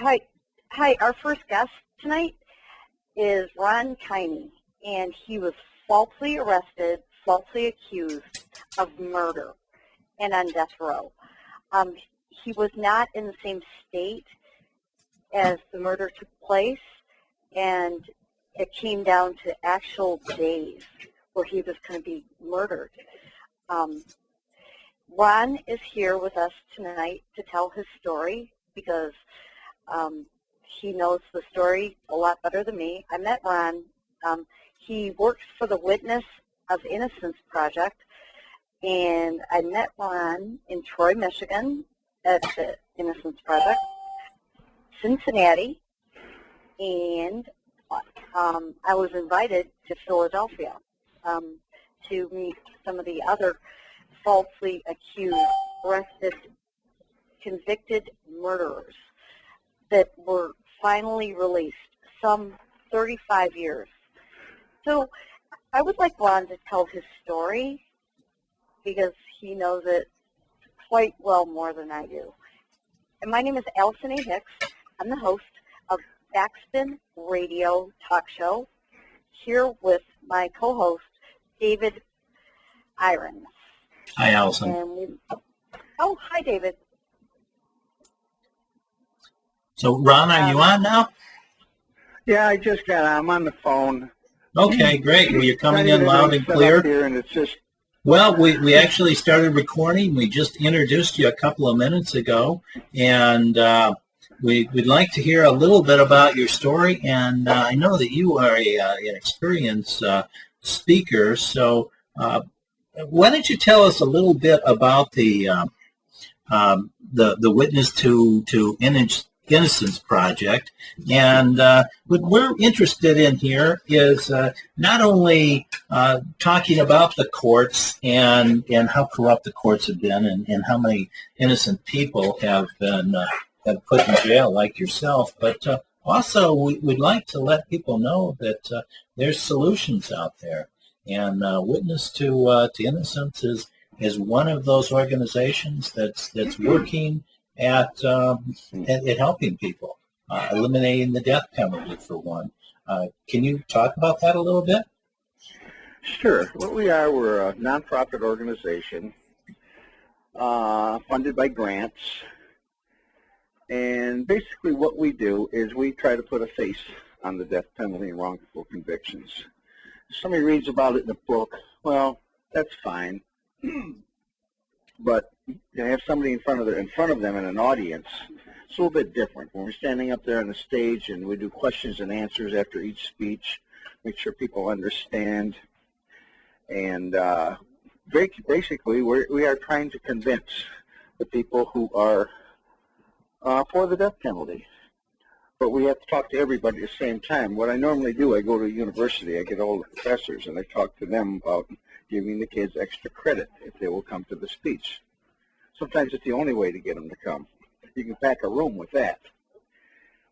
Hi. Hi. Our first guest tonight is Ron Keine, and he was falsely arrested, falsely accused of murder, and on death row. He was not in the same state as the murder took place, and it came down to actual days where he was going to be murdered. Ron is here with us tonight to tell his story because he knows the story a lot better than me. I met Ron. He works for the Witness of Innocence Project, and I met Ron in Troy, Michigan at the Innocence Project, Cincinnati, and I was invited to Philadelphia to meet some of the other falsely accused, arrested, convicted murderers that were finally released, some 35 years. So I would like Ron to tell his story because he knows it quite well more than I do. And my name is Alison A. Hicks. I'm the host of BackSPIN Radio talk show, here with my co-host, David Iron. Hi, Alison. Hi, David. So, Ron, are you on now? Yeah, I just got on. I'm on the phone. Okay, great. Well, you're coming in loud and clear. Here and it's just... Well, we actually started recording. We just introduced you a couple of minutes ago, and we'd like to hear a little bit about your story. And I know that you are an experienced speaker, so why don't you tell us a little bit about the Witness to Innocence Project? And what we're interested in here is not only talking about the courts and how corrupt the courts have been and how many innocent people have been put in jail like yourself, but also we'd like to let people know that there's solutions out there. And Witness to Innocence is one of those organizations that's working at helping people, eliminating the death penalty for one. Can you talk about that a little bit? Sure. What we are, we're a nonprofit organization funded by grants. And basically what we do is we try to put a face on the death penalty and wrongful convictions. If somebody reads about it in a book, well, that's fine. But to have somebody in front of them in an audience, it's a little bit different. When we're standing up there on the stage and we do questions and answers after each speech, make sure people understand. And basically, we are trying to convince the people who are for the death penalty. But we have to talk to everybody at the same time. What I normally do, I go to a university, I get all the professors, and I talk to them about giving the kids extra credit if they will come to the speech. Sometimes it's the only way to get them to come. You can pack a room with that.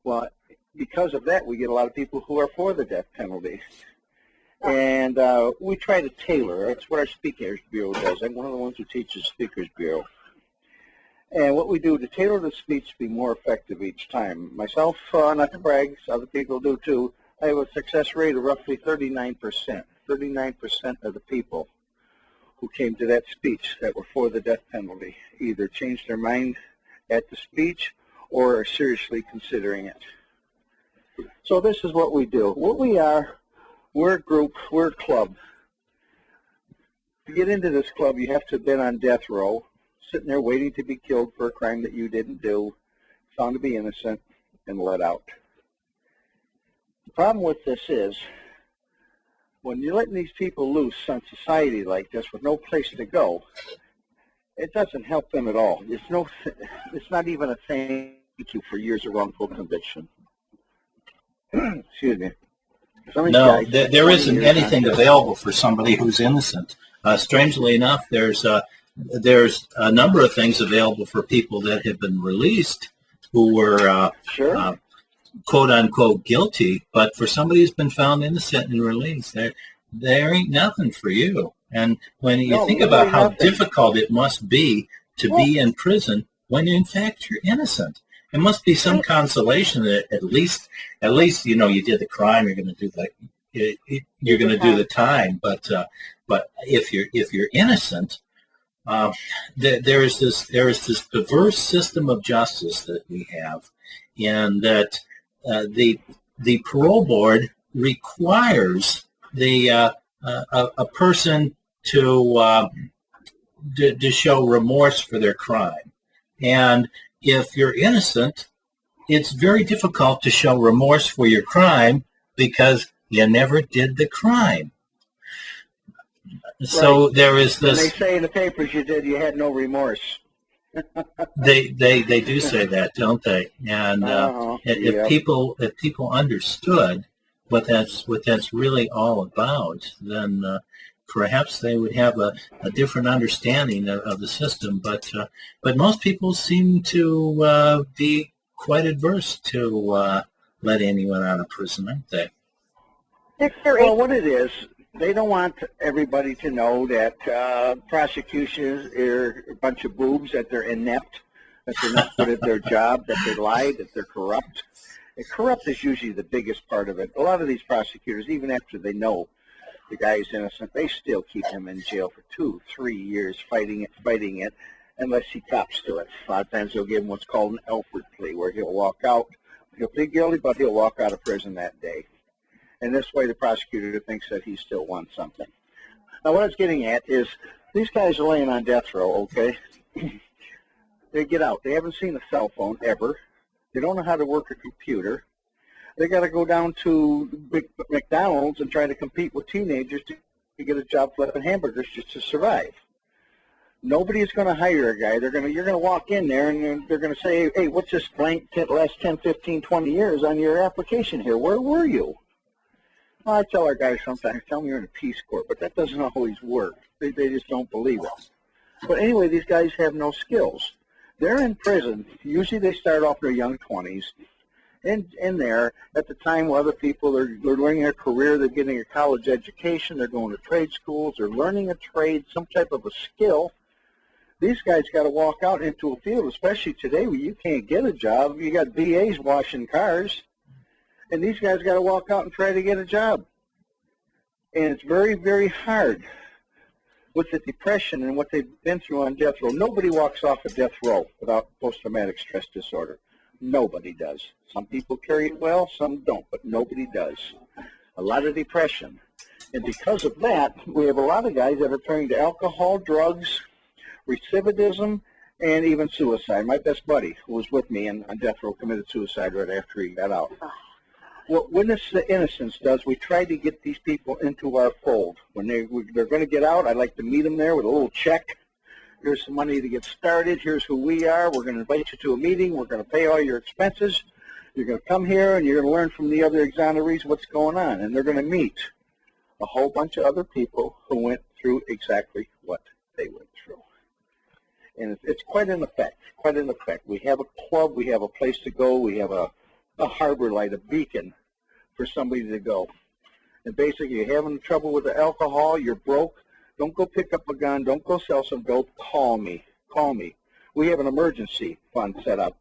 Well, because of that, we get a lot of people who are for the death penalty. And we try to tailor. That's what our Speakers Bureau does. I'm one of the ones who teaches Speakers Bureau. And what we do to tailor the speech to be more effective each time. Myself, not to brag, other people do too, I have a success rate of roughly 39%. 39% of the people who came to that speech that were for the death penalty either changed their mind at the speech or are seriously considering it. So this is what we do. What we are, we're a group, we're a club. To get into this club, you have to have been on death row, sitting there waiting to be killed for a crime that you didn't do, found to be innocent, and let out. The problem with this is, when you're letting these people loose on society like this with no place to go, it doesn't help them at all. It's not even a thank you for years of wrongful conviction. Excuse me. No, there isn't anything available for somebody who's innocent. Strangely enough, there's a number of things available for people that have been released who were quote-unquote guilty, but for somebody who's been found innocent and released, there ain't nothing for you. And when you think about how difficult it must be to be in prison when in fact you're innocent, It must be some consolation that at least you did the crime. You're going to do you're going to do the time. But if you're innocent, there is this perverse system of justice that we have, and that the parole board requires a person to show remorse for their crime. And if you're innocent, it's very difficult to show remorse for your crime because you never did the crime. So there is this. And they say in the papers you had no remorse. They do say that, don't they? And if people understood what that's really all about, then perhaps they would have a different understanding of the system. But most people seem to be quite adverse to let anyone out of prison, aren't they? Well, what it is, they don't want everybody to know that prosecutions are a bunch of boobs, that they're inept, that they're not good at their job, that they lied, that they're corrupt. And corrupt is usually the biggest part of it. A lot of these prosecutors, even after they know the guy is innocent, they still keep him in jail for 2-3 years fighting it, unless he cops to it. A lot of times they'll give him what's called an Alford plea, where he'll walk out. He'll plead guilty, but he'll walk out of prison that day. And this way the prosecutor thinks that he still wants something. Now what I was getting at is these guys are laying on death row, okay? They get out. They haven't seen a cell phone ever. They don't know how to work a computer. They got to go down to McDonald's and try to compete with teenagers to get a job flipping hamburgers just to survive. Nobody is going to hire a guy. You're going to walk in there and they're going to say, hey, what's this blank last 10, 15, 20 years on your application here? Where were you? Well, I tell our guys sometimes, tell them you're in a Peace Corps, but that doesn't always work. They just don't believe it. But anyway, these guys have no skills. They're in prison. Usually they start off in their young 20s. In there, at the time where other people are learning their career, they're getting a college education, they're going to trade schools, they're learning a trade, some type of a skill. These guys got to walk out into a field, especially today where you can't get a job. You got BAs washing cars, and these guys got to walk out and try to get a job. And it's very, very hard with the depression and what they've been through on death row. Nobody walks off of death row without post-traumatic stress disorder. Nobody does. Some people carry it well, some don't, but nobody does. A lot of depression. And because of that, we have a lot of guys that are turning to alcohol, drugs, recidivism, and even suicide. My best buddy, who was with me on death row, committed suicide right after he got out. What Witness to Innocence does, we try to get these people into our fold. When they're going to get out, I'd like to meet them there with a little check. Here's some money to get started. Here's who we are. We're going to invite you to a meeting. We're going to pay all your expenses. You're going to come here, and you're going to learn from the other exonerees what's going on. And they're going to meet a whole bunch of other people who went through exactly what they went through. And it's quite an effect, quite an effect. We have a club. We have a place to go. We have a harbor light, a beacon for somebody to go. And basically, you're having trouble with the alcohol, you're broke, don't go pick up a gun, don't go sell some dope, call me. Call me. We have an emergency fund set up.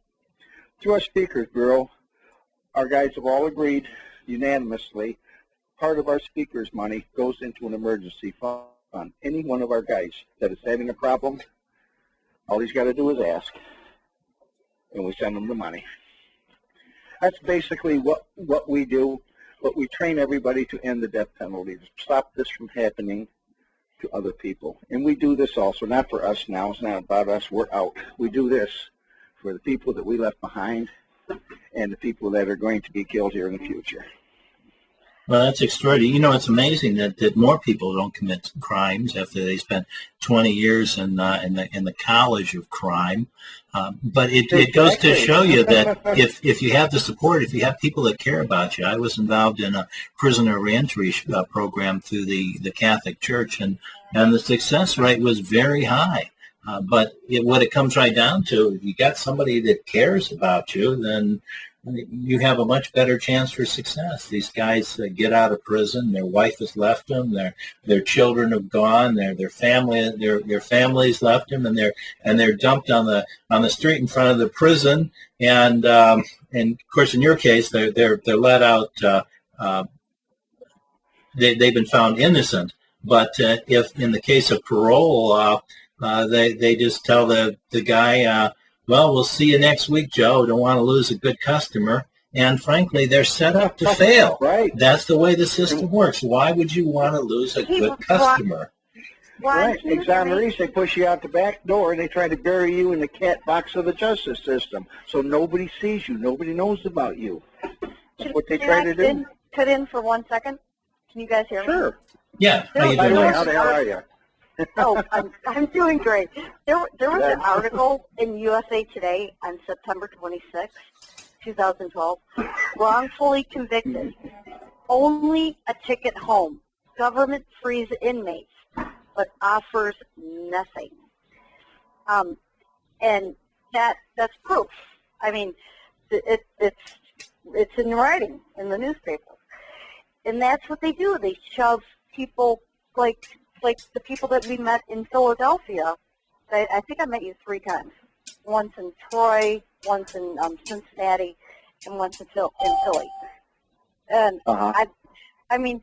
Through our Speakers Bureau, our guys have all agreed unanimously, part of our speakers' money goes into an emergency fund. Any one of our guys that is having a problem, all he's got to do is ask, and we send them the money. That's basically what we do, but we train everybody to end the death penalty, to stop this from happening to other people. And we do this also, not for us now, it's not about us, we're out. We do this for the people that we left behind and the people that are going to be killed here in the future. Well, that's extraordinary. You know, it's amazing that more people don't commit crimes after they spend 20 years in the college of crime. But it goes to show you that if you have the support, if you have people that care about you. I was involved in a prisoner reentry program through the Catholic Church, and the success rate was very high. But what it comes right down to, if you got somebody that cares about you, then you have a much better chance for success. These guys get out of prison, their wife has left them, their children have gone, their families left them, and they're dumped on the street in front of the prison. And of course, in your case, they're let out. They've been found innocent. But if in the case of parole, they just tell the guy, well, we'll see you next week, Joe. Don't want to lose a good customer. And frankly, they're set up to fail. Right. That's the way the system works. Why would you want to lose a good customer? Right. Exoneration, they push you out the back door, and they try to bury you in the cat box of the justice system. So nobody sees you. Nobody knows about you. That's what they try to do. Can I cut in for 1 second? Can you guys hear me? Sure. Yeah. By the way, how the hell are you? Oh, I'm doing great. There was an article in USA Today on September 26, 2012. Wrongfully convicted. Only a ticket home. Government frees inmates, but offers nothing. And that's proof. I mean, it's in writing in the newspaper. And that's what they do. They shove people like the people that we met in Philadelphia. I think I met you 3 times. Once in Troy, once in Cincinnati, and once in Philly. And I mean,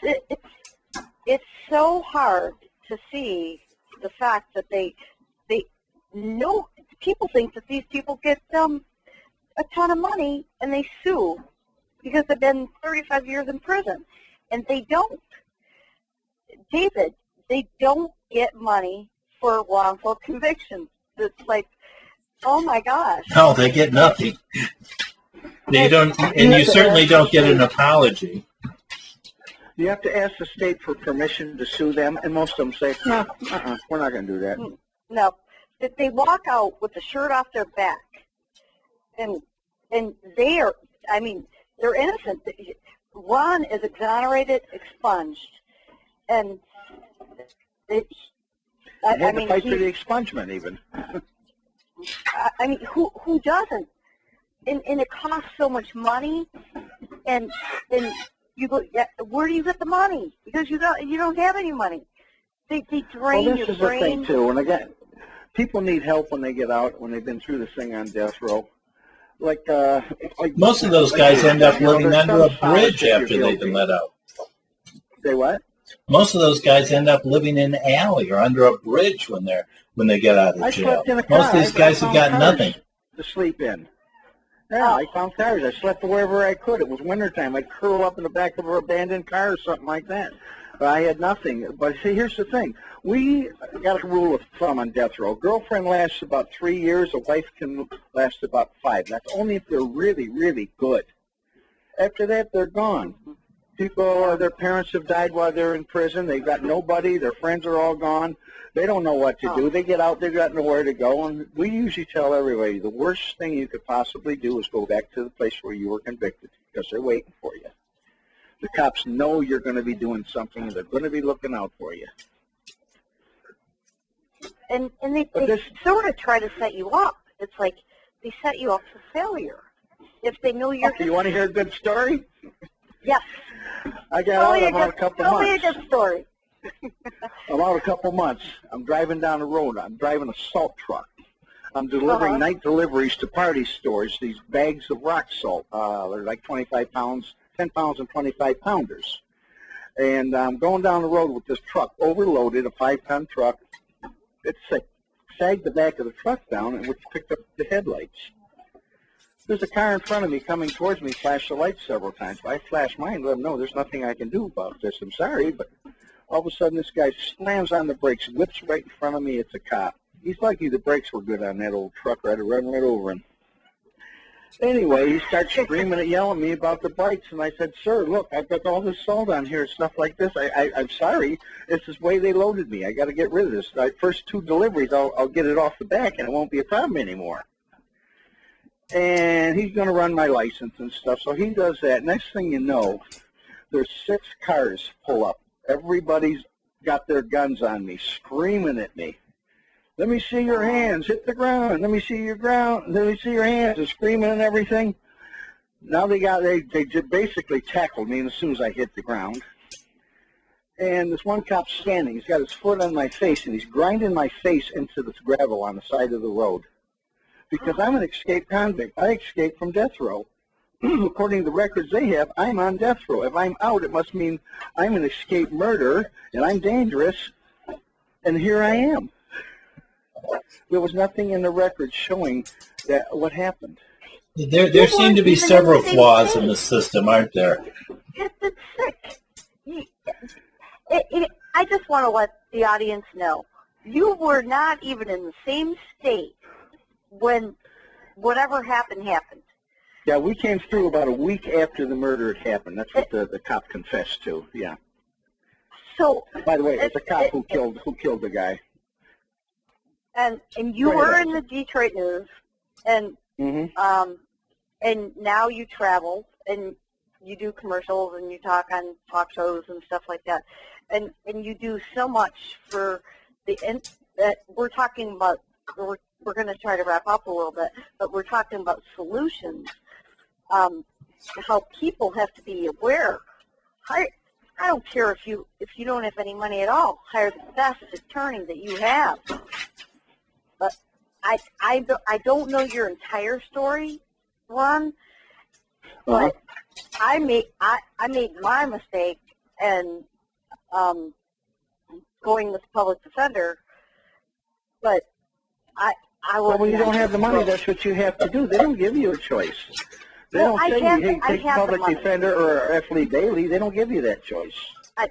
it's so hard to see the fact that they know people think that these people get a ton of money and they sue because they've been 35 years in prison, and they don't. David, they don't get money for wrongful convictions. It's like, oh my gosh. No, they get nothing. They don't, and you certainly don't get an apology. You have to ask the state for permission to sue them, and most of them say, no, we're not going to do that. No, that they walk out with the shirt off their back, and they are, I mean, they're innocent. Ron is exonerated, expunged. And they had to fight for the expungement, even. I mean, who doesn't? And it costs so much money, and you go, where do you get the money? Because you don't have any money. They drain your brain. Well, this is the thing too. And again, people need help when they get out, when they've been through this thing on death row. Like most of those guys end up living under a bridge after they've been let out. Say what? Most of those guys end up living in an alley or under a bridge when they get out of jail. Most of these guys have got nothing to sleep in. Yeah, I found cars. I slept wherever I could. It was wintertime. I'd curl up in the back of an abandoned car or something like that. But I had nothing. But see, here's the thing. We got a rule of thumb on death row. A girlfriend lasts about 3 years. A wife can last about 5. That's only if they're really, really good. After that, they're gone. People, their parents have died while they're in prison. They've got nobody. Their friends are all gone. They don't know what to do. They get out. They've got nowhere to go. And we usually tell everybody the worst thing you could possibly do is go back to the place where you were convicted because they're waiting for you. The cops know you're going to be doing something, and they're going to be looking out for you. And they sort of try to set you up. It's like they set you up for failure. If they know you're... Okay, you want to hear a good story? Yes. I got out about a couple months. Tell me a good story. About a couple months. I'm driving down the road. I'm driving a salt truck. I'm delivering night deliveries to party stores, these bags of rock salt. They're like 25 pounds, 10 pounds and 25 pounders. And I'm going down the road with this truck, overloaded, a 5-ton truck. It sagged the back of the truck down, and which picked up the headlights. There's a car in front of me coming towards me, flashed the lights several times. I flashed mine, let him know there's nothing I can do about this. I'm sorry, but all of a sudden this guy slams on the brakes, whips right in front of me. It's a cop. He's lucky the brakes were good on that old truck. I'd have run right over him. Anyway, he starts screaming and yelling at me about the bikes, and I said, sir, look, I've got all this salt on here and stuff like this. I'm sorry. This is the way they loaded me. I got to get rid of this. The first 2 deliveries, I'll get it off the back, and it won't be a problem anymore. And he's going to run my license and stuff, so he does that. Next thing you know, there's 6 cars pull up. Everybody's got their guns on me, screaming at me. Let me see your hands. Hit the ground. Let me see your ground. Let me see your hands. They're screaming and everything. Now they just basically tackled me as soon as I hit the ground. And this one cop's standing. He's got his foot on my face, and he's grinding my face into this gravel on the side of the road. Because I'm an escaped convict. I escaped from death row. According to the records they have, I'm on death row. If I'm out, it must mean I'm an escaped murderer, and I'm dangerous, and here I am. There was nothing in the records showing that what happened. There seem to be several flaws in the system, aren't there? It's sick. I just want to let the audience know, you were not even in the same state when whatever happened. Yeah, we came through about a week after the murder had happened. That's what the cop confessed to. Yeah. So, by the way, it's a cop who killed the guy. And you were in the Detroit News, and and now you travel and you do commercials and you talk on talk shows and stuff like that, and you do so much for that we're talking about. We're going to try to wrap up a little bit, but we're talking about solutions. How people have to be aware. I don't care if you don't have any money at all. Hire the best attorney that you have. But I don't know your entire story, Ron. But I made my mistake and going with the public defender. But I was. Well, when you don't have the money, that's what you have to do. They don't give you a choice. They don't say, hey, take public defender or F. Lee Bailey. They don't give you that choice. I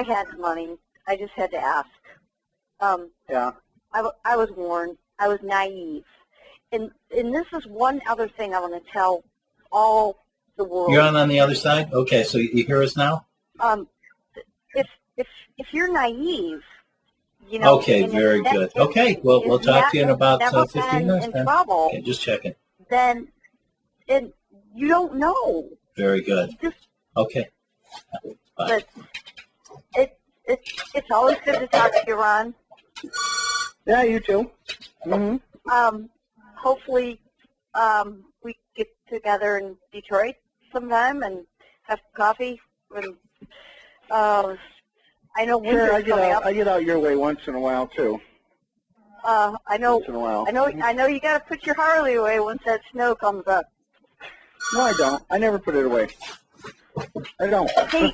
had the money. I just had to ask. Yeah. I was warned. I was naive. And this is one other thing I want to tell all the world. You're on the other side? Okay, so you hear us now? If you're naive, you know. Okay, very good. Okay, well, we'll talk to you in about 15 minutes. In trouble, okay, just checking. Then you don't know. Very good. Okay. Bye. But it's always good to talk to you, Ron. Yeah, you too. Hopefully, we get together in Detroit sometime and have coffee. And I know winter's coming up. I get out your way once in a while too. I know. Once in a while. I know. You got to put your Harley away once that snow comes up. No, I don't. I never put it away. I don't. Hey,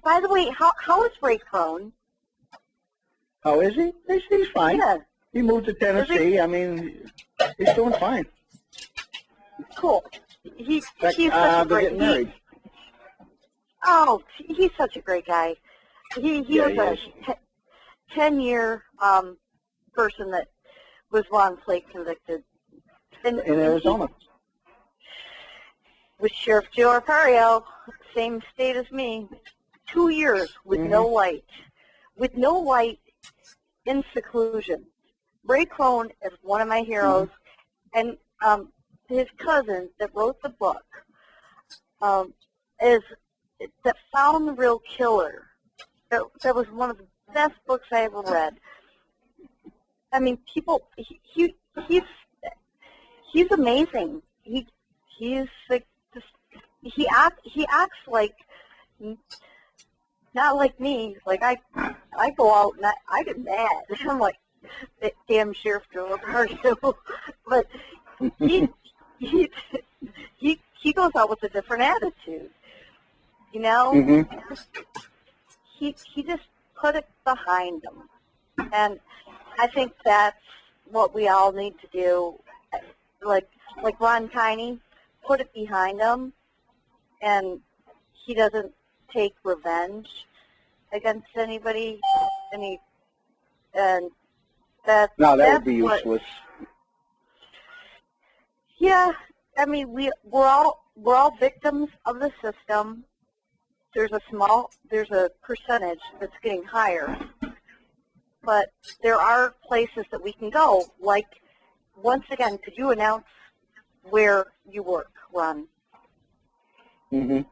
by the way, how is Ray Crone? How is he? He's fine. Yeah. He moved to Tennessee. I mean, he's doing fine. Cool. He's such a they're great. getting married. He's such a great guy. He was a 10-year person that was wrongfully convicted in Arizona. With Sheriff Joe Arpaio, same state as me, 2 years with no light. With no light in seclusion. Ray Crone is one of my heroes, and his cousin that wrote the book that found the real killer. That was one of the best books I ever read. I mean, he's amazing. He's like he acts like not like me. Like I go out and I get mad. I'm like, that damn Sheriff Joe Arpaio. But he goes out with a different attitude. You know, he just put it behind him, and I think that's what we all need to do. Like Ron Keine, put it behind him, and he doesn't take revenge against anybody. And that would be useless. Yeah, I mean we're all victims of the system. There's a percentage that's getting higher, but there are places that we can go. Like, once again, could you announce where you work, Ron? It's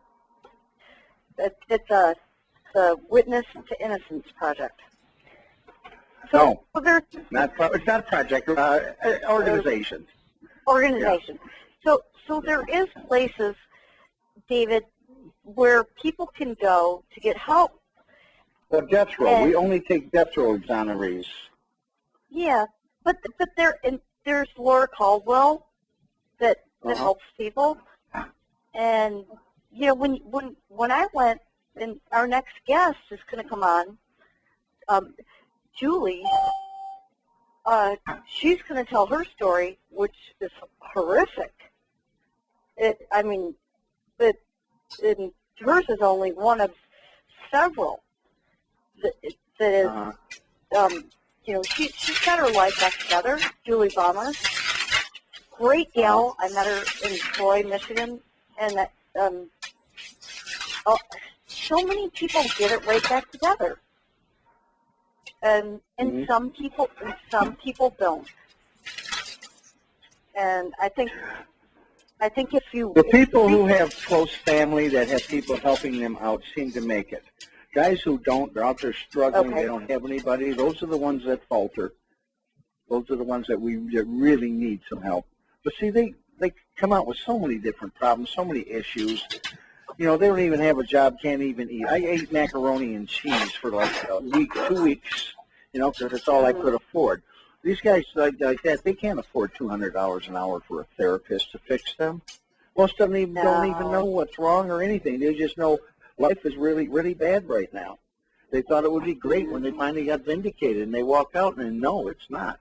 the Witness to Innocence Project. So, no, it's not a project. Organization. Organization. So there is places, David, where people can go to get help. Well, death row. We only take death row exonerees. Yeah, but there's Laura Caldwell that helps people, and you know when I went, and our next guest is going to come on, Julie. She's going to tell her story, which is horrific. Hers is only one of several that is, she's got her life back together. Julie Baumer, great gal. I met her in Troy, Michigan, and that so many people get it right back together, and some people don't. And I think if you... The people who have close family that have people helping them out seem to make it. Guys who don't, they're out there struggling, They don't have anybody, those are the ones that falter. Those are the ones that really need some help. But see, they come out with so many different problems, so many issues. You know, they don't even have a job, can't even eat. I ate macaroni and cheese for like a week, 2 weeks, because it's all I could afford. These guys like that, they can't afford $200 an hour for a therapist to fix them. Most of them don't even know what's wrong or anything. They just know life is really, really bad right now. They thought it would be great when they finally got vindicated, and they walk out and no, it's not.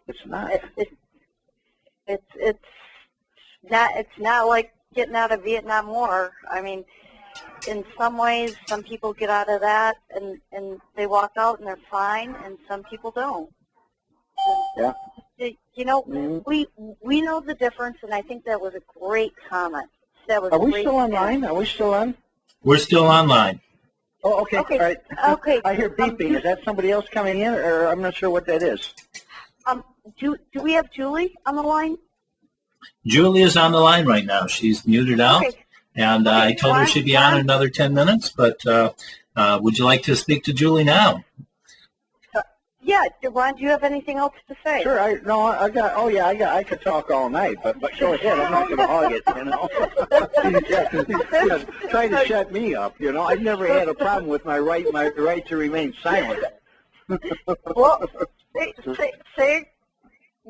It's not. It's not like getting out of Vietnam War. I mean, in some ways, some people get out of that and they walk out and they're fine, and some people don't. Yeah. We know the difference, and I think that was a great comment. Are we still online? Are we still on? We're still online. Oh, okay. Okay. All right. Okay. I hear beeping. Is that somebody else coming in, or I'm not sure what that is? Do we have Julie on the line? Julie is on the line right now. She's muted out, and I told her she'd be on in another 10 minutes, but would you like to speak to Julie now? Yeah, Ron, do you have anything else to say? Sure. I could talk all night, but go ahead. I'm not going to hog it, Try to shut me up, I've never had a problem with my right to remain silent. Well, say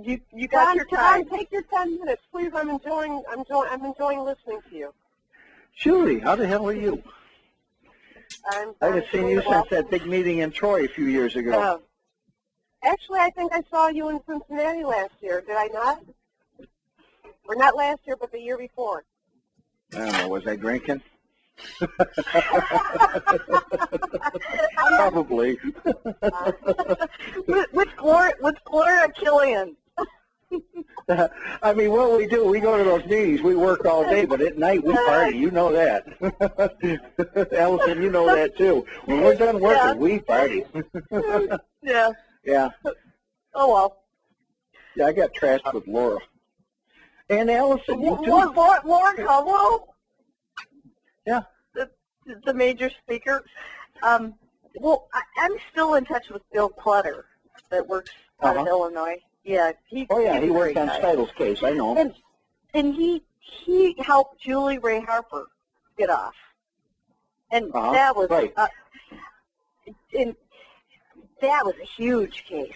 you got your time. Ron, take your 10 minutes, please. I'm enjoying listening to you. Julie, how the hell are you? I haven't seen you since that big meeting in Troy a few years ago. Actually, I think I saw you in Cincinnati last year. Did I not? Or not last year, but the year before. I don't know. Was I drinking? Probably. Which Gloria Killian? I mean, what we do, we go to those meetings, we work all day, but at night we party. You know that. Allison, you know that too. When we're done working, we party. Yeah. Yeah. Oh, well. Yeah, I got trashed with Laura. And Allison, you too. Lauren Caldwell? Yeah. The major speaker. Well, I'm still in touch with Bill Clutter that works out of Illinois. Yeah. He worked on Steidel's case. I know. And he helped Julie Ray Harper get off. And that was that was a huge case.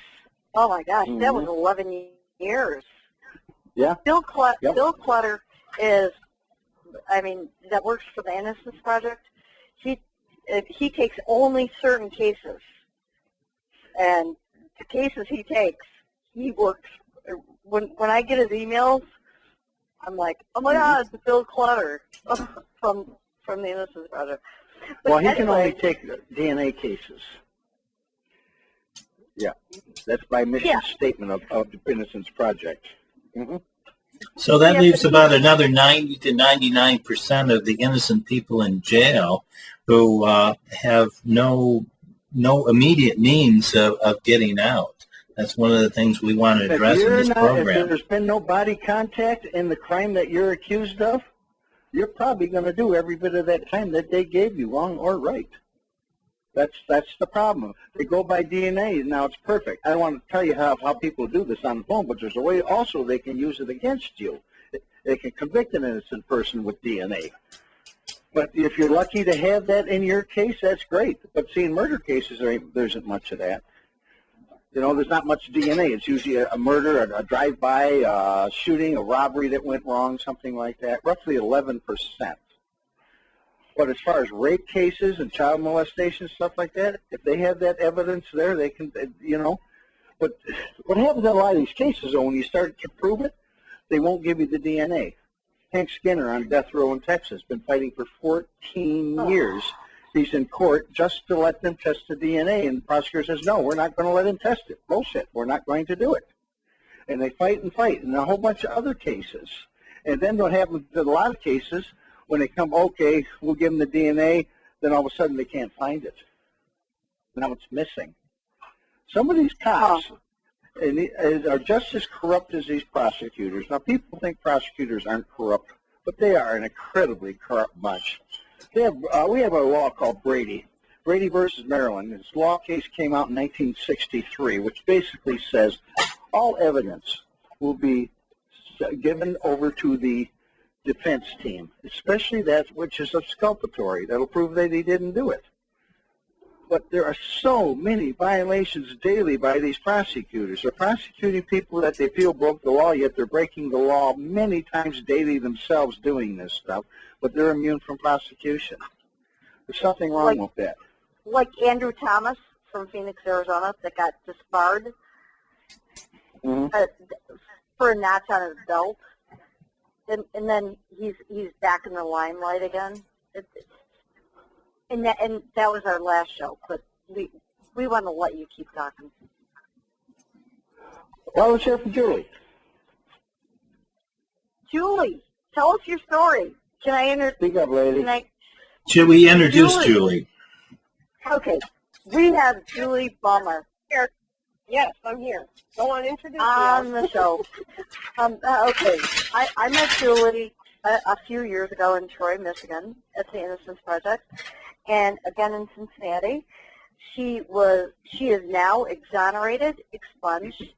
Oh my gosh, that was 11 years. Yeah. Bill Clutter is, that works for the Innocence Project. He takes only certain cases, and the cases he takes, he works. When I get his emails, I'm like, oh my God, it's Bill Clutter from the Innocence Project. But well, he can only take DNA cases. Yeah, that's my mission statement of the Innocence Project. Mm-hmm. So that leaves about another 90 to 99% of the innocent people in jail who have no immediate means of getting out. That's one of the things we want to address in this program. If there's been no body contact in the crime that you're accused of, you're probably going to do every bit of that time that they gave you, wrong or right. That's the problem. They go by DNA, and now it's perfect. I don't want to tell you how people do this on the phone, but there's a way also they can use it against you. They can convict an innocent person with DNA. But if you're lucky to have that in your case, that's great. But see, in murder cases, there isn't much of that. You know, there's not much DNA. It's usually a murder, a drive-by, a shooting, a robbery that went wrong, something like that, roughly 11%. But as far as rape cases and child molestation, stuff like that, if they have that evidence there, they can, you know. But what happens in a lot of these cases, though, when you start to prove it, they won't give you the DNA. Hank Skinner on death row in Texas been fighting for 14 years. He's in court just to let them test the DNA, and the prosecutor says, no, we're not going to let him test it. Bullshit, we're not going to do it. And they fight and fight, and a whole bunch of other cases. And then what happens in a lot of cases, when they come, okay, we'll give them the DNA, then all of a sudden they can't find it. Now it's missing. Some of these cops are just as corrupt as these prosecutors. Now, people think prosecutors aren't corrupt, but they are an incredibly corrupt bunch. We have a law called Brady versus Maryland. This law case came out in 1963, which basically says all evidence will be given over to the defense team, especially that which is exculpatory. That'll prove that he didn't do it. But there are so many violations daily by these prosecutors. They're prosecuting people that they feel broke the law, yet they're breaking the law many times daily themselves doing this stuff, but they're immune from prosecution. There's something wrong with that. Like Andrew Thomas from Phoenix, Arizona, that got disbarred for a notch on his belt, and then he's back in the limelight again. And that was our last show, but we want to let you keep talking. Well, let's hear from Julie. Julie, tell us your story. Can I introduce? Speak up, lady. Should we introduce Julie? Okay, we have Julie Baumer Here. Yes, I'm here. Go on, introduce on me. the show. Okay, I met Julie a few years ago in Troy, Michigan, at the Innocence Project, and again in Cincinnati. She is now exonerated, expunged,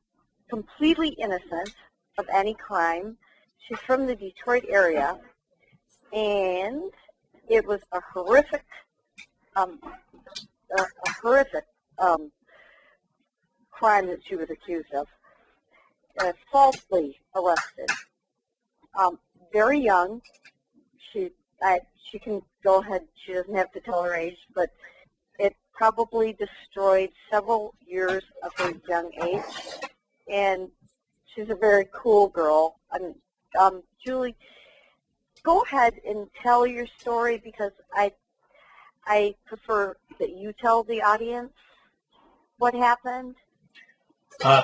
completely innocent of any crime. She's from the Detroit area, and it was a horrific crime that she was accused of. Falsely arrested. Very young. She can go ahead. She doesn't have to tell her age, but it probably destroyed several years of her young age. And she's a very cool girl. Julie, go ahead and tell your story, because I prefer that you tell the audience what happened.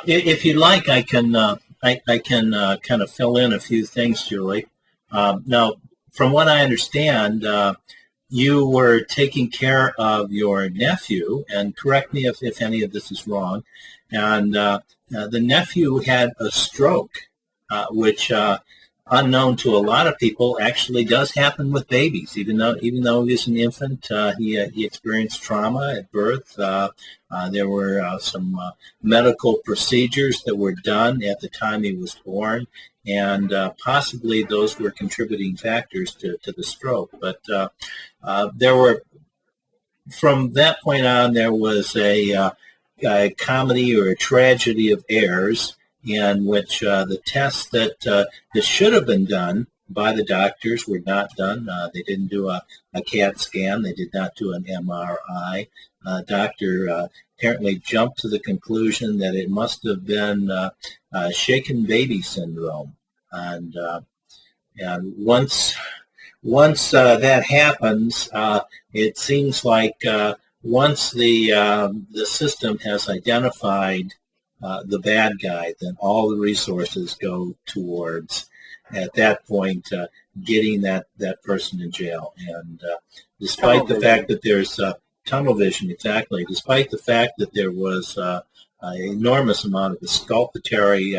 If you'd like, I can kind of fill in a few things, Julie. Now, from what I understand, you were taking care of your nephew, and correct me if any of this is wrong, and the nephew had a stroke, which, unknown to a lot of people, actually does happen with babies. Even though he's an infant, he experienced trauma at birth. There were some medical procedures that were done at the time he was born, and possibly those were contributing factors to the stroke. But there were, from that point on, there was a comedy or a tragedy of errors, in which the tests that should have been done by the doctors were not done. They didn't do a CAT scan. They did not do an MRI. Doctor apparently jumped to the conclusion that it must have been shaken baby syndrome. And once that happens, it seems like once the system has identified the bad guy, then all the resources go towards, at that point, getting that person in jail. And despite the fact that there's tunnel vision, exactly, despite the fact that there was an enormous amount of exculpatory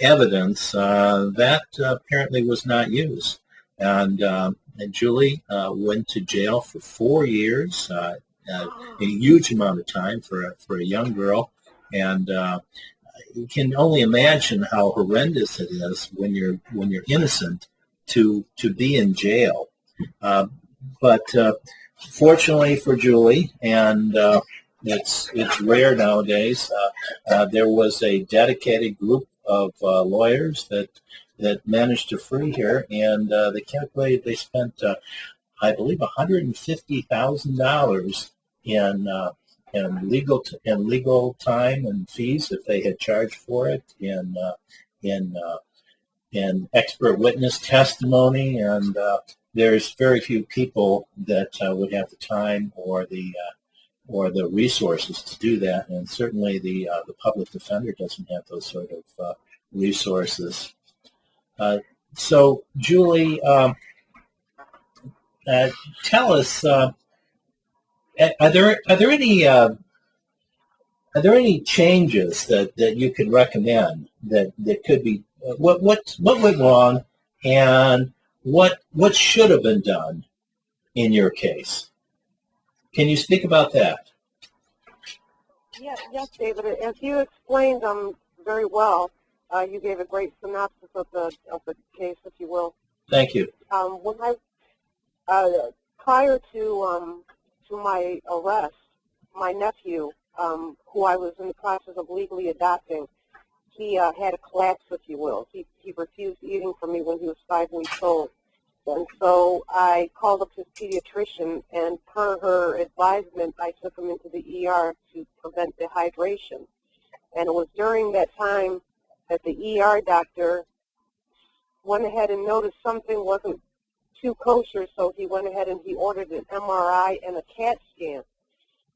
evidence, that apparently was not used. And Julie went to jail for 4 years, a huge amount of time for a young girl. And you can only imagine how horrendous it is when you're innocent to be in jail. But fortunately for Julie, and it's rare nowadays, there was a dedicated group of lawyers that managed to free her, and they calculated they spent, I believe, $150,000 in legal time and fees that they had charged for it, in expert witness testimony, and there's very few people that would have the time or the resources to do that, and certainly the public defender doesn't have those sort of resources. So, Julie, tell us, are there any changes that you could recommend that could be what went wrong, and what should have been done in your case? Can you speak about that? Yes, David. As you explained very well, you gave a great synopsis of the case, if you will. Thank you. When prior to my arrest, my nephew, who I was in the process of legally adopting, he had a collapse, if you will. He refused eating from me when he was 5 weeks old. And so I called up his pediatrician, and per her advisement, I took him into the ER to prevent dehydration. And it was during that time that the ER doctor went ahead and noticed something wasn't too kosher, so he went ahead and he ordered an MRI and a CAT scan.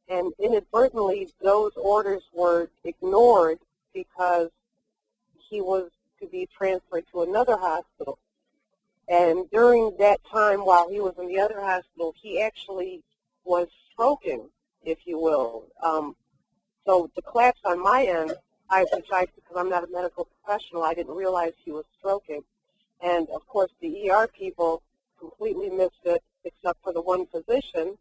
And inadvertently, those orders were ignored because he was to be transferred to another hospital. And during that time, while he was in the other hospital, he actually was stroking, if you will. So the collapse on my end, because I'm not a medical professional, I didn't realize he was stroking. And, of course, the ER people completely missed it, except for the one physician,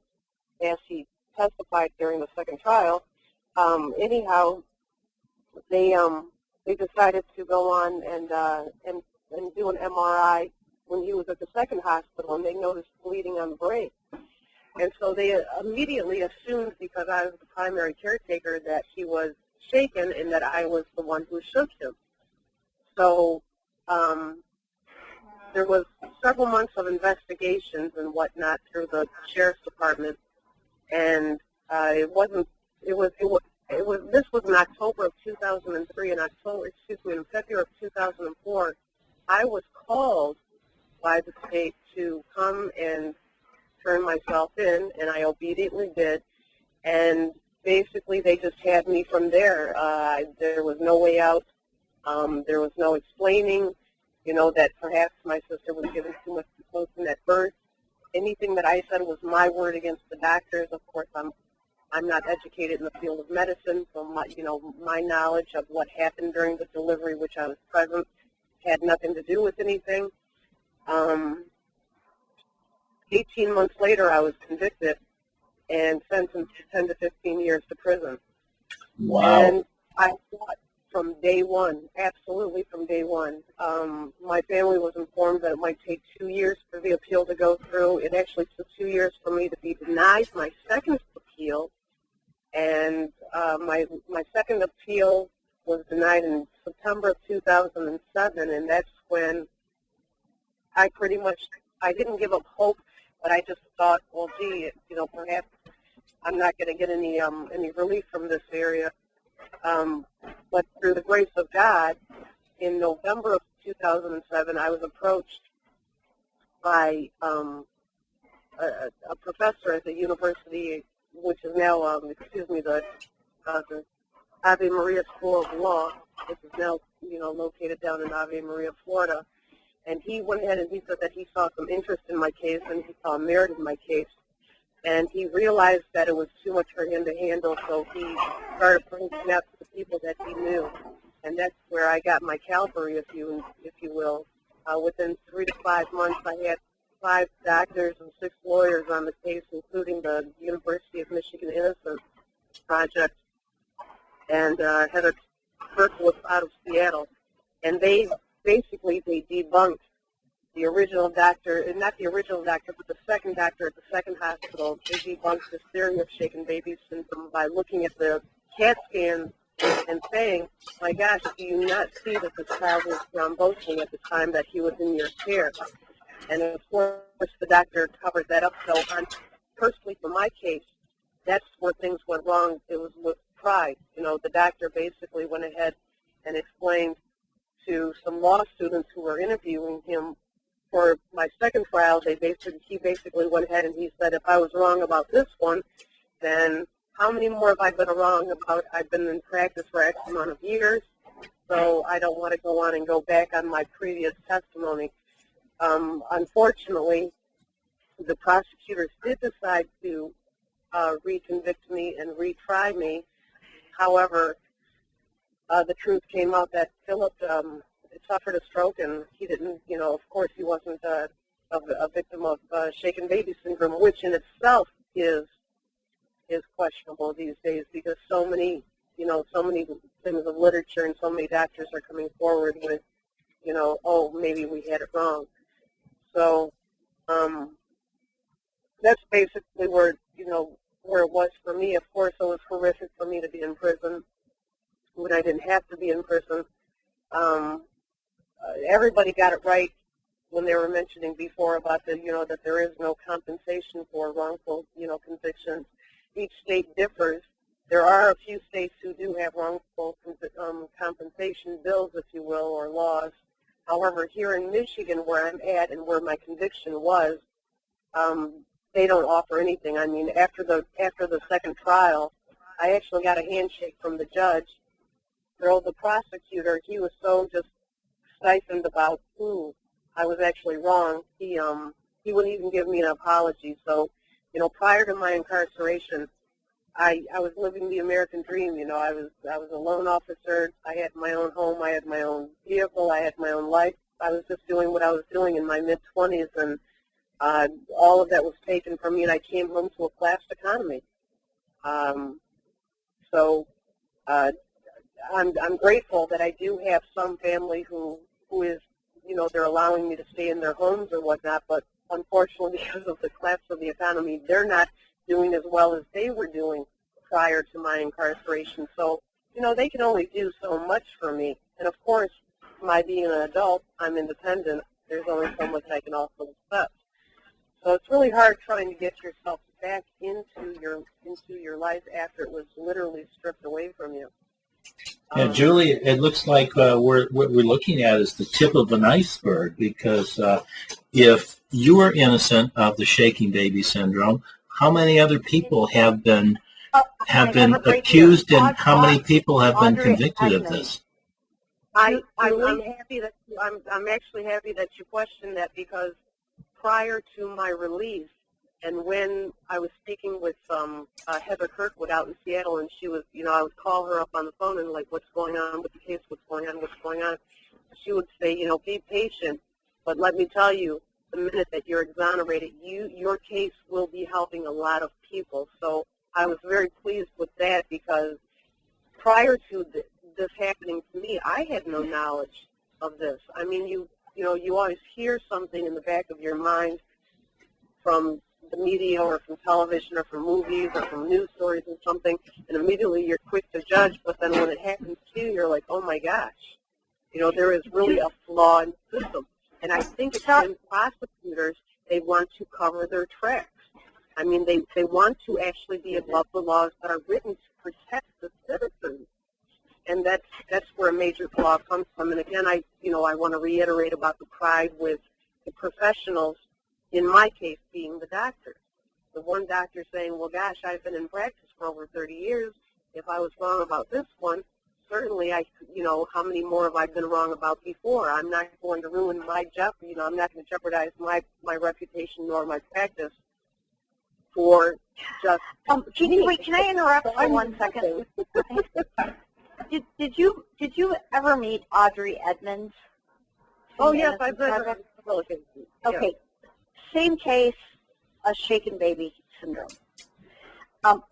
as he testified during the second trial. Anyhow, they decided to go on and do an MRI when he was at the second hospital, and they noticed bleeding on the brain. And so they immediately assumed, because I was the primary caretaker, that he was shaken and that I was the one who shook him. So there was several months of investigations and whatnot through the sheriff's department, and this was in October of 2003. In February of 2004, I was called by the state to come and turn myself in, and I obediently did. And basically, they just had me from there. There was no way out. There was no explaining, that perhaps my sister was given too much oxytocin at birth. Anything that I said was my word against the doctors. Of course, I'm not educated in the field of medicine, so my knowledge of what happened during the delivery, which I was present, had nothing to do with anything. 18 months later, I was convicted and sentenced to 10 to 15 years to prison. Wow. And I fought from day one, absolutely from day one. My family was informed that it might take 2 years for the appeal to go through. It actually took 2 years for me to be denied my second appeal, and my second appeal was denied in September of 2007, and that's when I didn't give up hope, but I just thought, well, gee, perhaps I'm not going to get any relief from this area. But through the grace of God, in November of 2007, I was approached by a professor at the university, which is now, the Ave Maria School of Law. This is now, located down in Ave Maria, Florida. And he went ahead and he said that he saw some interest in my case and he saw merit in my case. And he realized that it was too much for him to handle, so he started bringing out to the people that he knew. And that's where I got my cavalry, if you will. Within 3 to 5 months, I had 5 doctors and 6 lawyers on the case, including the University of Michigan Innocence Project and Heather Kirkwood out of Seattle. And they debunked the original doctor, and not the original doctor, but the second doctor at the second hospital, they debunked this theory of shaken baby syndrome by looking at the CAT scans and saying, my gosh, do you not see that the child was thrombosing at the time that he was in your care? And of course, the doctor covered that up. So personally, for my case, that's where things went wrong. It was with pride. You know, the doctor basically went ahead and explained to some law students who were interviewing him for my second trial, he basically went ahead and he said, if I was wrong about this one, then how many more have I been wrong about? I've been in practice for X amount of years, so I don't want to go on and go back on my previous testimony. Unfortunately, the prosecutors did decide to reconvict me and retry me. However, the truth came out that Philip suffered a stroke, and he didn't, you know, of course he wasn't a victim of shaken baby syndrome, which in itself is questionable these days, because so many things of literature and so many doctors are coming forward with, you know, oh, maybe we had it wrong. So that's basically where, you know, where it was for me. Of course, it was horrific for me to be in prison when I didn't have to be in prison. Everybody got it right when they were mentioning before about the, you know, that there is no compensation for wrongful, you know, convictions. Each state differs. There are a few states who do have wrongful compensation bills, if you will, or laws. However, here in Michigan, where I'm at and where my conviction was, they don't offer anything. I mean, after the second trial, I actually got a handshake from the judge. The prosecutor, he was so just stifled about who I was actually wrong. He wouldn't even give me an apology. So, you know, prior to my incarceration, I was living the American dream. You know, I was a loan officer. I had my own home. I had my own vehicle. I had my own life. I was just doing what I was doing in my mid-20s, and all of that was taken from me, and I came home to a collapsed economy. I'm grateful that I do have some family who is, you know, they're allowing me to stay in their homes or whatnot, but unfortunately, because of the collapse of the economy, they're not doing as well as they were doing prior to my incarceration. So, you know, they can only do so much for me. And of course, my being an adult, I'm independent. There's only so much I can also accept. So it's really hard trying to get yourself back into your life after it was literally stripped away from you. Yeah, Julie, it looks like what we're looking at is the tip of an iceberg, because if you are innocent of the shaking baby syndrome, how many other people have been accused, and how many people have been convicted of this? I'm actually happy that you questioned that, because prior to my release, and when I was speaking with Heather Kirkwood out in Seattle, and she was, you know, I would call her up on the phone and like, what's going on with the case, what's going on? She would say, you know, be patient, but let me tell you, the minute that you're exonerated, your case will be helping a lot of people. So I was very pleased with that, because prior to this happening to me, I had no knowledge of this. I mean, you always hear something in the back of your mind from the media or from television or from movies or from news stories and something, and immediately you're quick to judge, but then when it happens to you, you're like, oh my gosh, you know, there is really a flaw in the system. And I think in prosecutors, they want to cover their tracks. I mean, they want to actually be above the laws that are written to protect the citizens. And that's where a major flaw comes from. And again, I want to reiterate about the pride with the professionals, in my case being the doctor. The one doctor saying, well, gosh, I've been in practice for over 30 years. If I was wrong about this one, certainly how many more have I been wrong about before? I'm not going to ruin my job. You know, I'm not going to jeopardize my reputation nor my practice for just... Can I interrupt for 1 second? Did you ever meet Audrey Edmonds? Oh, yes, I've been. Okay. Same case, a shaken baby syndrome.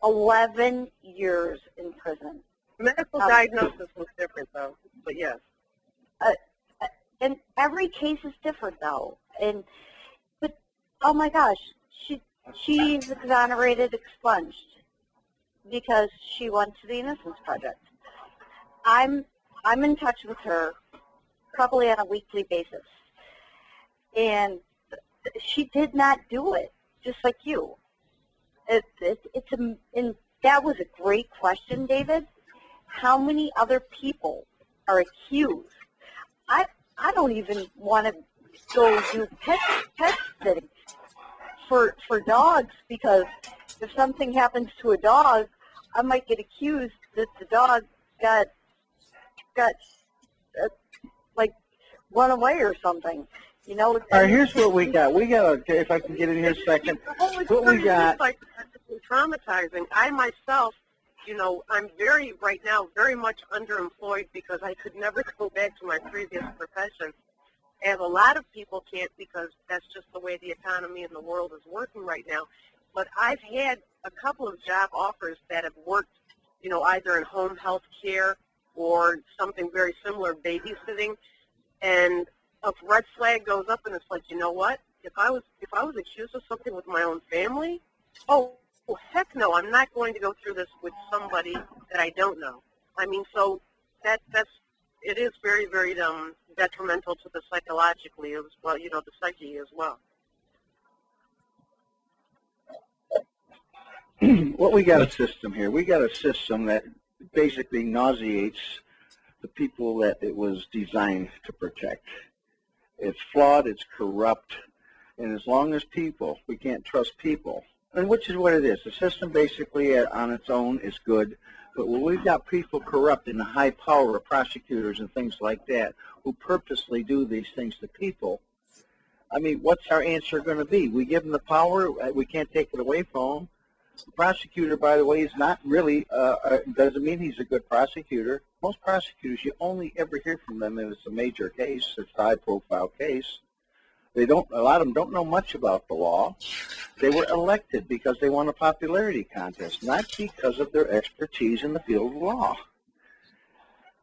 11 years in prison. Medical diagnosis was different, though, but yes. And every case is different, though. But oh my gosh, she's exonerated, expunged because she went to the Innocence Project. I'm in touch with her probably on a weekly basis, and she did not do it, just like you. And that was a great question, David. How many other people are accused? I don't even want to go do pet sitting for dogs, because if something happens to a dog, I might get accused that the dog got like run away or something. You know. All right, here's what we got. We got if I can get in here a second. What we got? Like traumatizing. I myself, you know, I'm right now very much underemployed because I could never go back to my previous profession. And a lot of people can't, because that's just the way the economy in the world is working right now. But I've had a couple of job offers that have worked, you know, either in home health care or something very similar, babysitting. And a red flag goes up, and it's like, you know what? If I was accused of something with my own family, oh heck no, I'm not going to go through this with somebody that I don't know. I mean, so it is very, very detrimental to the psychologically as well, you know, the psyche as well. What we got a system here. We got a system that basically nauseates the people that it was designed to protect. It's flawed, it's corrupt, and as long as we can't trust people, and which is what it is. The system basically on its own is good, but when we've got people corrupt in the high power of prosecutors and things like that who purposely do these things to people, I mean, what's our answer going to be? We give them the power, we can't take it away from them. The prosecutor, by the way, is not really, doesn't mean he's a good prosecutor. Most prosecutors, you only ever hear from them if it's a major case, it's a high-profile case. A lot of them don't know much about the law. They were elected because they won a popularity contest, not because of their expertise in the field of law.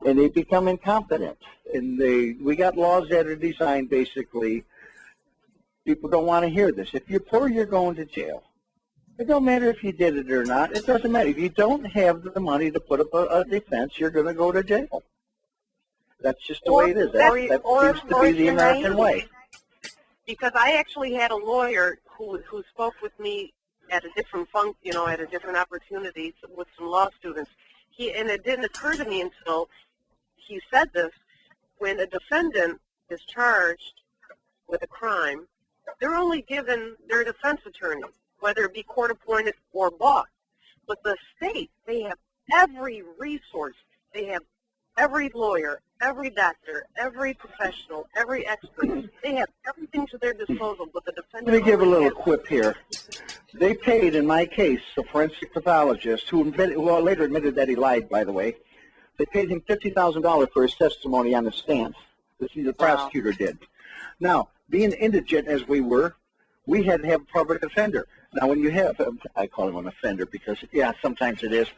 And they become incompetent. And we got laws that are designed basically, people don't want to hear this. If you're poor, you're going to jail. It don't matter if you did it or not. It doesn't matter. If you don't have the money to put up a defense, you're going to go to jail. That's just the way it is. That seems to be the American way. Because I actually had a lawyer who spoke with me at a different at a different opportunity with some law students. And it didn't occur to me until he said this: when a defendant is charged with a crime, they're only given their defense attorney, whether it be court appointed or bought. But the state, they have every resource. They have every lawyer, every doctor, every professional, every expert. They have everything to their disposal, but the defendant... Let me give a little quip here. They paid, in my case, a forensic pathologist who later admitted that he lied, by the way. They paid him $50,000 for his testimony on the stand. The prosecutor did. Now, being indigent as we were, we had to have a public defender. Now, when you have, I call him an offender because, yeah, sometimes it is.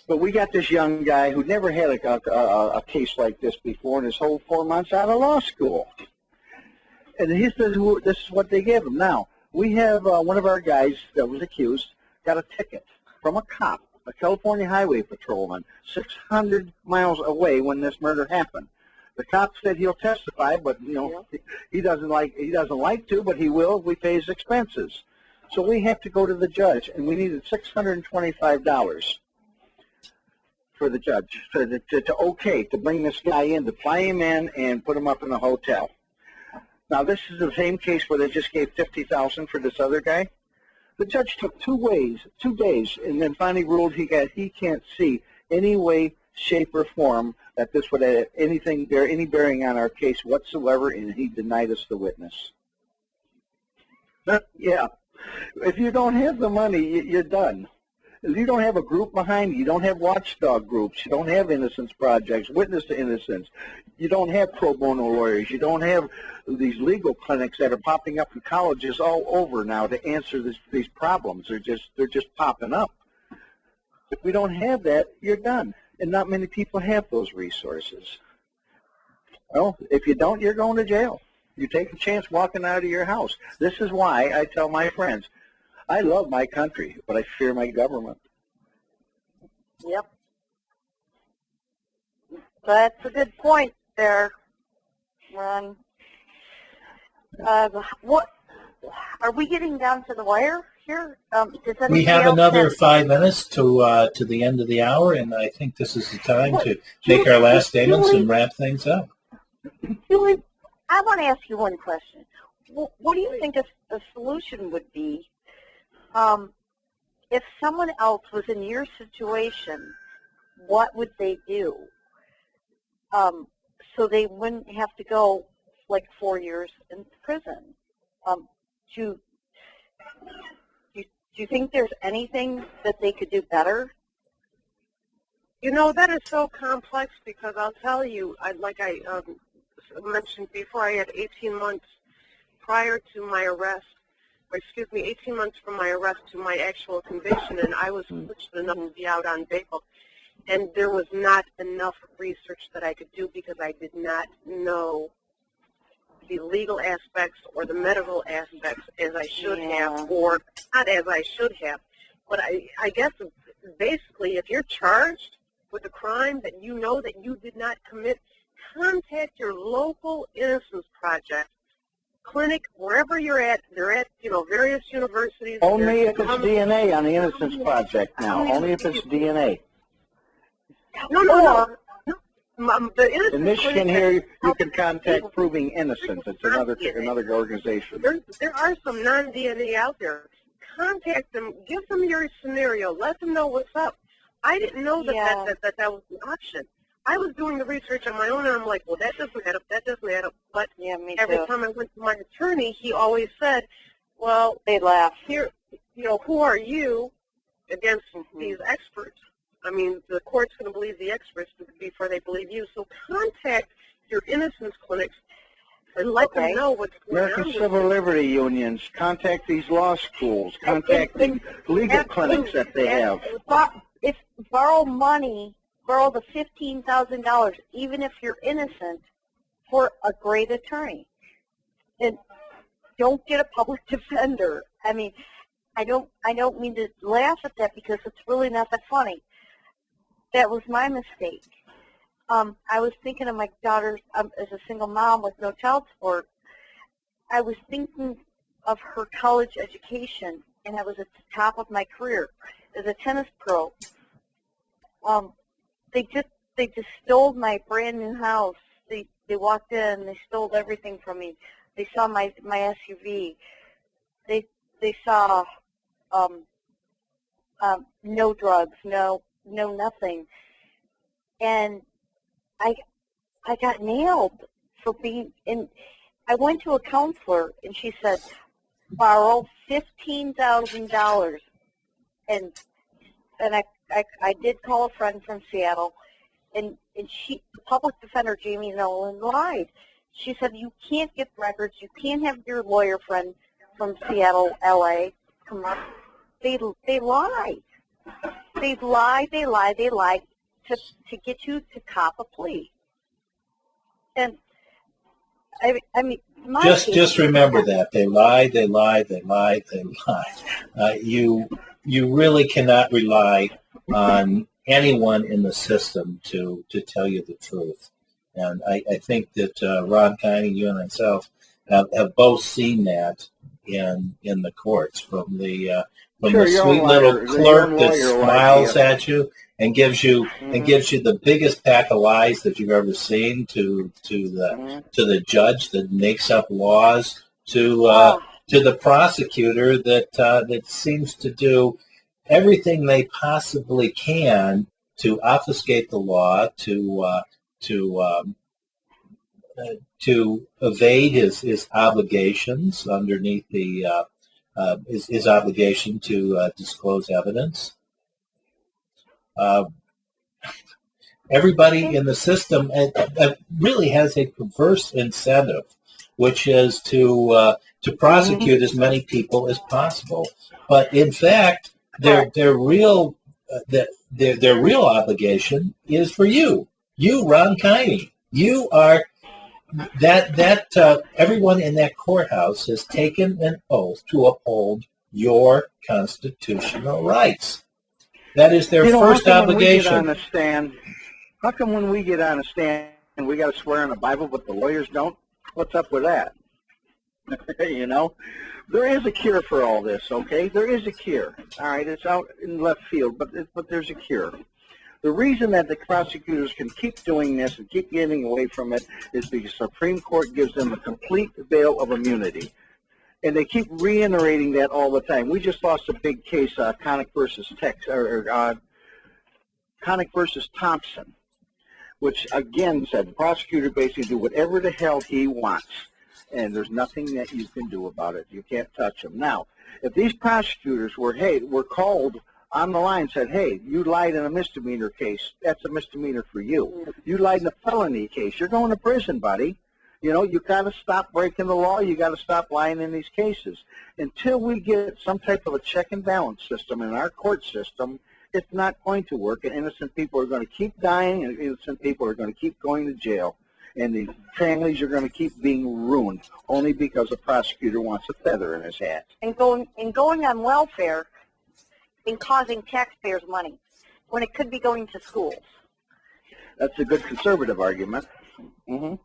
But we got this young guy who never had a case like this before in his whole 4 months out of law school. And he says this is what they gave him. Now, we have one of our guys that was accused got a ticket from a cop, a California highway patrolman, 600 miles away when this murder happened. The cop said he'll testify, but he doesn't like to, but he will if we pay his expenses. So we have to go to the judge, and we needed $625 for the judge to bring this guy in, to fly him in and put him up in a hotel. Now this is the same case where they just gave $50,000 for this other guy. The judge took 2 days, and then finally ruled he can't see any way, shape, or form that this would have any bearing on our case whatsoever, and he denied us the witness. Yeah. If you don't have the money, you're done. If you don't have a group behind you, you don't have watchdog groups, you don't have innocence projects, witness to innocence, you don't have pro bono lawyers, you don't have these legal clinics that are popping up in colleges all over now to answer these problems. They're just popping up. If we don't have that, you're done. And not many people have those resources. Well, if you don't, you're going to jail. You take a chance walking out of your house. This is why I tell my friends, I love my country, but I fear my government. Yep. That's a good point there, Ron. What are we getting down to the wire here? We have another 5 minutes to the end of the hour, and I think this is the time to make our last statements and wrap things up. Julie, I want to ask you one question. What do you think a solution would be if someone else was in your situation? What would they do so they wouldn't have to go like 4 years in prison? Do you think there's anything that they could do better? You know, that is so complex because I'll tell you, like I mentioned before, I had 18 months prior to my arrest, or excuse me, 18 months from my arrest to my actual conviction, and I was fortunate enough to be out on bail. And there was not enough research that I could do because I did not know the legal aspects or the medical aspects as I should have, or not as I should have. But I guess basically if you're charged with a crime that you know that you did not commit, contact your local Innocence Project clinic, wherever you're at. They're at, various universities. Only if it's DNA on the Innocence Project now. Only if it's DNA. No. In Michigan here, you can contact Proving Innocence. It's another organization. There are some non-DNA out there. Contact them. Give them your scenario. Let them know what's up. I didn't know that was an option. I was doing the research on my own, and I'm like, well, that doesn't add up. That doesn't add up. But every time I went to my attorney, he always said, well, they laugh. Here, who are you against these experts? I mean, the court's going to believe the experts before they believe you. So contact your innocence clinics and let them know what's going on. American Civil Liberty Unions. Contact these law schools. Contact the legal clinics that they have. If borrow the $15,000, even if you're innocent, for a great attorney. And don't get a public defender. I mean, I don't mean to laugh at that because it's really not that funny. That was my mistake. I was thinking of my daughter as a single mom with no child support. I was thinking of her college education, and I was at the top of my career as a tennis pro. They just stole my brand new house. They walked in, they stole everything from me. They saw my SUV. They saw no drugs, no nothing. And I got nailed for being in. I went to a counselor, and she said, borrow $15,000. And I did call a friend from Seattle, and the public defender, Jamie Nolan, lied. She said, you can't get records. You can't have your lawyer friend from Seattle, L.A. come up. They lied. They lied to get you to cop a plea. And I mean, just remember that they lied. You really cannot rely on anyone in the system to tell you the truth. And I think that Ron Keine, you and myself have both seen that in the courts from the sweet little clerk that smiles at you and gives you the biggest pack of lies that you've ever seen to the judge that makes up laws to the prosecutor that seems to do everything they possibly can to obfuscate the law, to evade his obligations underneath his obligation to disclose evidence. Everybody in the system really has a perverse incentive, which is to prosecute as many people as possible. But in fact, their real obligation is for you, Ron Keine. You are everyone in that courthouse has taken an oath to uphold your constitutional rights. That is their first obligation. How come when we get on a stand we got to swear on the Bible, but the lawyers don't? What's up with that? You know, there is a cure for all this. Okay, there is a cure. All right, it's out in left field, but there's a cure. The reason that the prosecutors can keep doing this and keep getting away from it is because the Supreme Court gives them a complete veil of immunity. And they keep reiterating that all the time. We just lost a big case, Connick versus Connick versus Thompson, which again said the prosecutor basically do whatever the hell he wants, and there's nothing that you can do about it. You can't touch him. Now, if these prosecutors were called on the line, said, hey, you lied in a misdemeanor case, that's a misdemeanor for you. You lied in a felony case, you're going to prison, buddy. You know, you got to stop breaking the law. You got to stop lying in these cases. Until we get some type of a check and balance system in our court system, it's not going to work, and innocent people are going to keep dying, and innocent people are going to keep going to jail, and the families are going to keep being ruined only because a prosecutor wants a feather in his hat. And going on welfare and causing taxpayers money when it could be going to schools. That's a good conservative argument. Mm-hmm.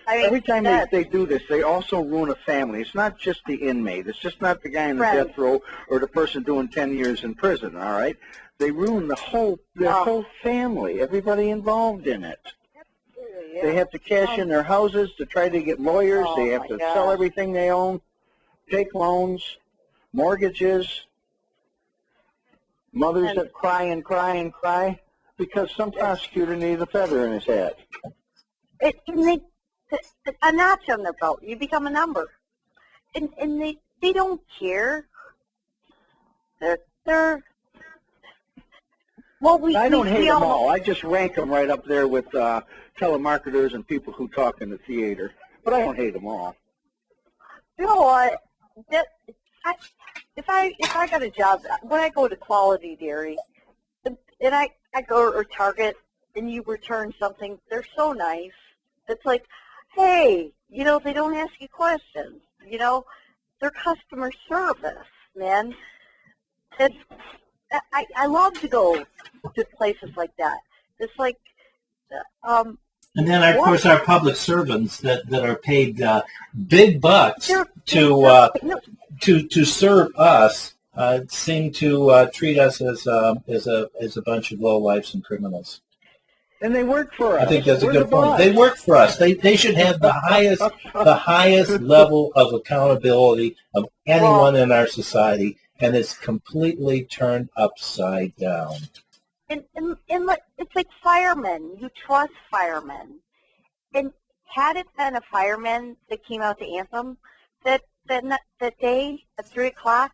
Every time they do this, they also ruin a family. It's not just the inmate. It's just not the guy in the death row or the person doing 10 years in prison, all right? They ruin their whole family, everybody involved in it. Yeah. They have to cash in their houses to try to get lawyers. They have to sell everything they own, take loans, mortgages, mothers that cry and cry and cry because some prosecutor needs a feather in his hat. A notch on their belt. You become a number. And they don't care. I don't hate them all. I just rank them right up there with telemarketers and people who talk in the theater. But I don't hate them all. You know what? If I got a job, when I go to Quality Dairy, and I go or Target, and you return something, they're so nice. It's like, hey, you know, they don't ask you questions. You know, they're customer service, man. I love to go to places like that. It's like, and then, of course, our public servants that are paid big bucks to serve us seem to treat us as a bunch of lowlifes and criminals. And they work for us. I think that's a good point. They work for us. They should have the highest level of accountability of anyone in our society, and it's completely turned upside down. And it's like firemen. You trust firemen. And had it been a fireman that came out to Anthem that day at 3 o'clock,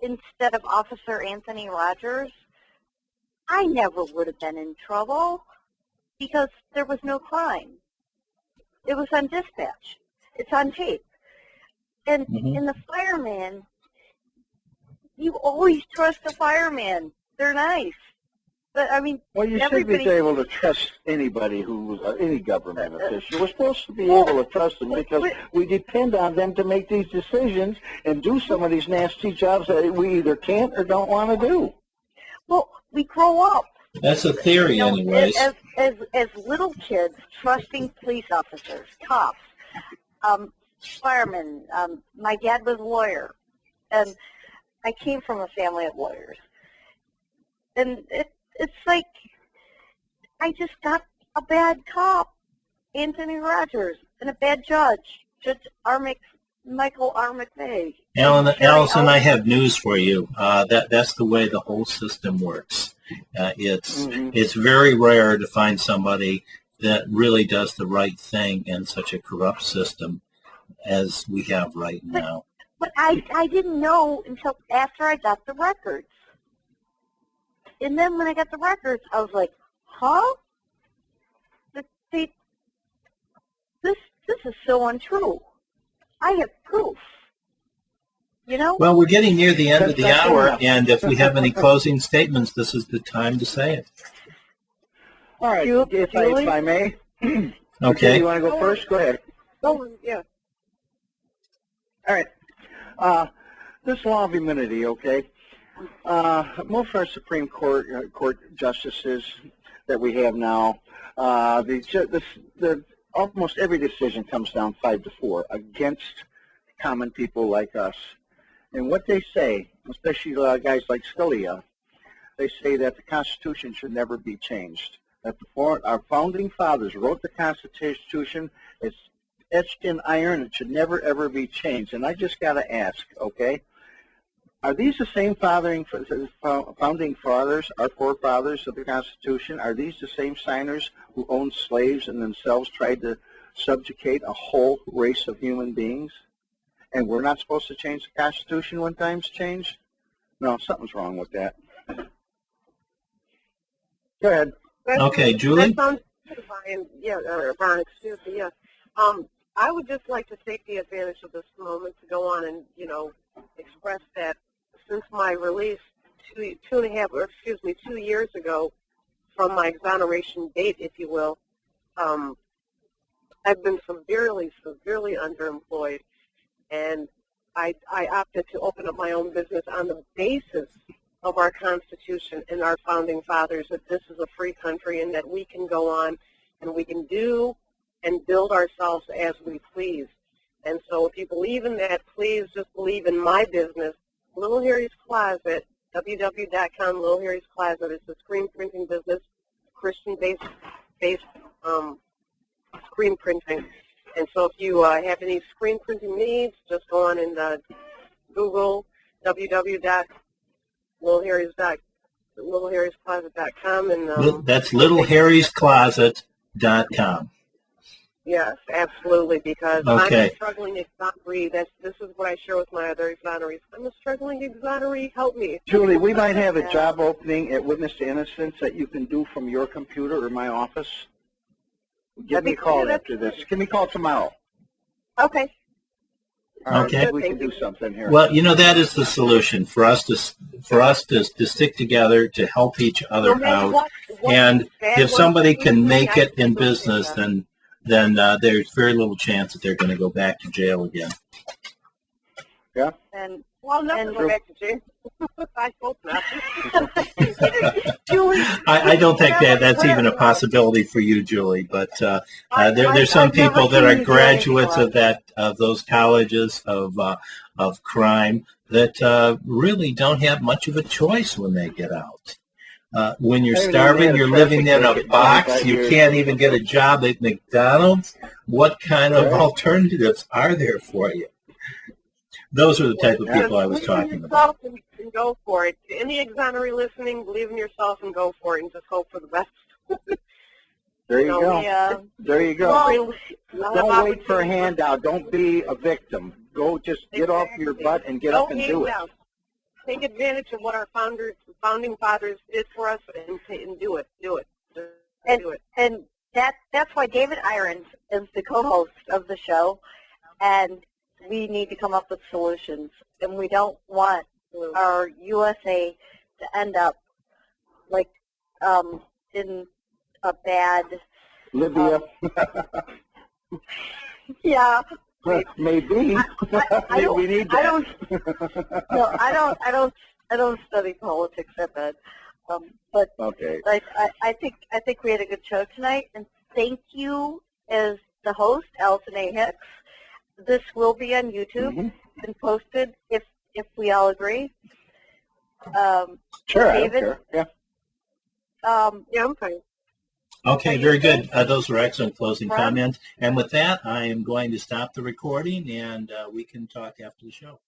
instead of Officer Anthony Rogers, I never would have been in trouble because there was no crime. It was on dispatch. It's on tape. And in the fireman, you always trust the fireman. They're nice. But, I mean, well, you should be able to trust anybody who's any government official. We're supposed to be able to trust them because we depend on them to make these decisions and do some of these nasty jobs that we either can't or don't want to do. Well, we grow up. That's a theory, you know, anyways. As little kids, trusting police officers, cops, firemen. My dad was a lawyer, and I came from a family of lawyers. And it's like I just got a bad cop, Anthony Rogers, and a bad judge, Judge Michael R. McVeigh. Allison, I have news for you. That's the way the whole system works. It's very rare to find somebody that really does the right thing in such a corrupt system as we have right now. But I didn't know until after I got the records. And then when I got the records, I was like, huh? This is so untrue. I have proof. You know? Well, we're getting near the end of the hour, and if we have any closing statements, this is the time to say it. All right, Julie? if I may. Okay. You want to go first? Go ahead. Yeah. All right. This law of immunity, okay? Most of our Supreme Court justices that we have now, almost every decision comes down 5-4 against common people like us. And what they say, especially guys like Scalia, they say that the Constitution should never be changed. That our founding fathers wrote the Constitution. It's etched in iron. It should never, ever be changed. And I just got to ask, okay, are these the same founding fathers, our forefathers of the Constitution? Are these the same signers who owned slaves and themselves tried to subjugate a whole race of human beings? And we're not supposed to change the Constitution when times change? No, something's wrong with that. Go ahead. Okay, Julie? That sounds good, Brian. Yeah, Ron, excuse me, yeah. I would just like to take the advantage of this moment to go on and, express that since my release 2 years ago from my exoneration date, if you will, I've been severely underemployed, and I opted to open up my own business on the basis of our Constitution and our founding fathers, that this is a free country and that we can go on and we can do and build ourselves as we please. And so if you believe in that, please just believe in my business, Little Harry's Closet, www.com, Little Harry's Closet. It's a screen printing business, Christian-based screen printing. And so if you have any screen printing needs, just go on and Google littleharryscloset.com. And that's littleharryscloset.com. Yes, absolutely, because Okay. I'm a struggling exoneree. This is what I share with my other exonerees. I'm a struggling exoneree. Help me. Julie, we might have a job opening at Witness to Innocence that you can do from your computer or my office. Give me a call after this. Give me a call tomorrow. Okay. All Okay. right, we can do something here. Well, that is the solution for us to stick together, to help each other out. And if somebody can make it in business, then there's very little chance that they're going to go back to jail again. Yeah. And well, never go back to jail. I hope not. Julie, I don't think that's even a possibility for you, Julie. But there's some people that are graduates of those colleges of crime that really don't have much of a choice when they get out. When you're starving, you're living in a box. You can't even get a job at McDonald's. What kind of alternatives are there for you? Those are the type of people I was talking about. And go for it. Any exoneree listening, believe in yourself and go for it, and just hope for the best. There you go. There you go. Well, don't wait for a handout. Don't be a victim. Go, just get off your butt and get up and do it. Take advantage of what our founding fathers did for us, and do it. And that's why David Irons is the co-host of the show, and we need to come up with solutions. And we don't want our USA to end up like in a bad Libya. Yeah. Maybe. We need that. I don't study politics that bad. But okay. I think we had a good show tonight, and thank you as the host, Alison A. Hicks. This will be on YouTube and posted if we all agree. Sure, David, I don't care. Yeah, I'm fine. Okay, very good. Those were excellent closing comments. And with that, I am going to stop the recording, and we can talk after the show.